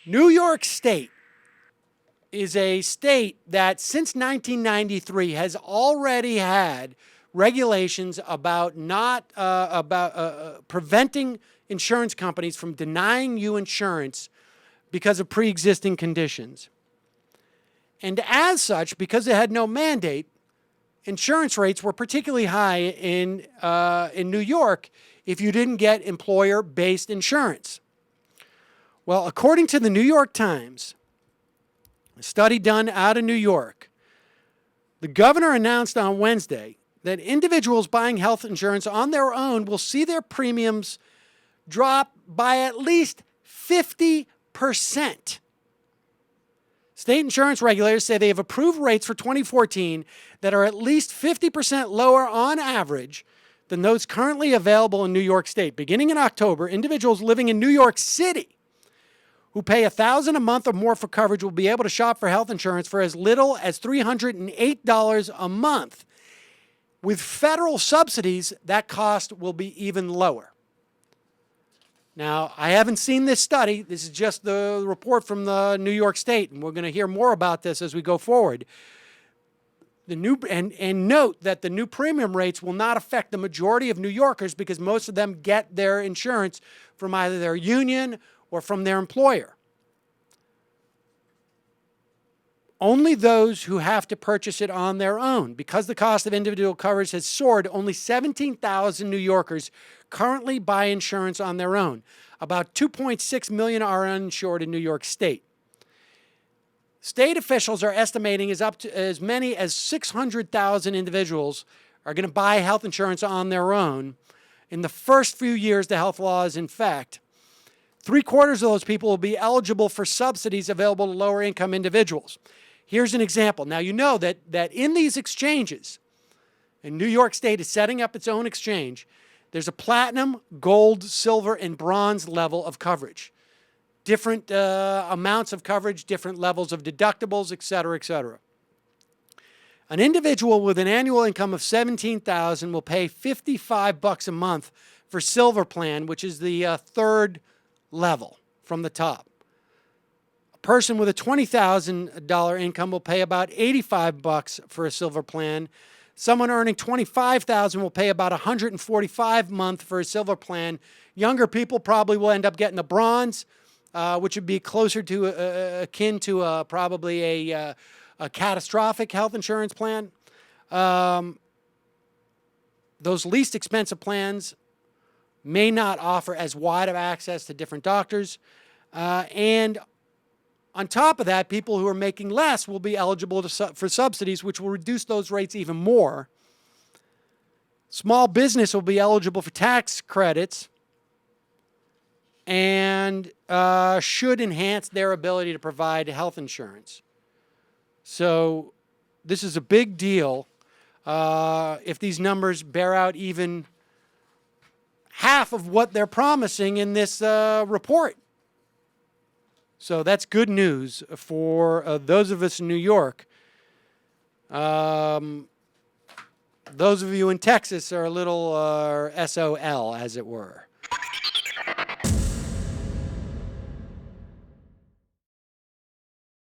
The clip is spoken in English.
New York State is a state that since 1993 has already had regulations about preventing insurance companies from denying you insurance because of pre-existing conditions. And as such, because it had no mandate, insurance rates were particularly high in New York if you didn't get employer-based insurance. Well, according to the New York Times, a study done out of New York, the governor announced on Wednesday that individuals buying health insurance on their own will see their premiums drop by at least 50%. State insurance regulators say they have approved rates for 2014 that are at least 50% lower on average than those currently available in New York State. Beginning in October, individuals living in New York City who pay $1,000 a month or more for coverage will be able to shop for health insurance for as little as $308 a month. With federal subsidies, that cost will be even lower. Now, I haven't seen this study. This is just the report from the New York State, and we're going to hear more about this as we go forward. And note that the new premium rates will not affect the majority of New Yorkers because most of them get their insurance from either their union or from their employer. Only those who have to purchase it on their own. Because the cost of individual coverage has soared, only 17,000 New Yorkers currently buy insurance on their own. About 2.6 million are uninsured in New York State. State officials are estimating as many as 600,000 individuals are going to buy health insurance on their own in the first few years the health law is in effect. 3/4 of those people will be eligible for subsidies available to lower-income individuals. Here's an example. Now, you know that in these exchanges, and New York State is setting up its own exchange, there's a platinum, gold, silver, and bronze level of coverage. Different amounts of coverage, different levels of deductibles, et cetera, et cetera. An individual with an annual income of $17,000 will pay $55 a month for Silver Plan, which is the third level from the top. A person with a $20,000 income will pay about $85 for a Silver Plan. Someone earning $25,000 will pay about $145 a month for a Silver Plan. Younger people probably will end up getting a bronze, which would be closer to akin to probably a catastrophic health insurance plan. Those least expensive plans may not offer as wide of access to different doctors. And on top of that, people who are making less will be eligible for subsidies, which will reduce those rates even more. Small business will be eligible for tax credits and should enhance their ability to provide health insurance. So this is a big deal if these numbers bear out even half of what they're promising in this report. So that's good news for those of us in New York. Those of you in Texas are a little SOL, as it were.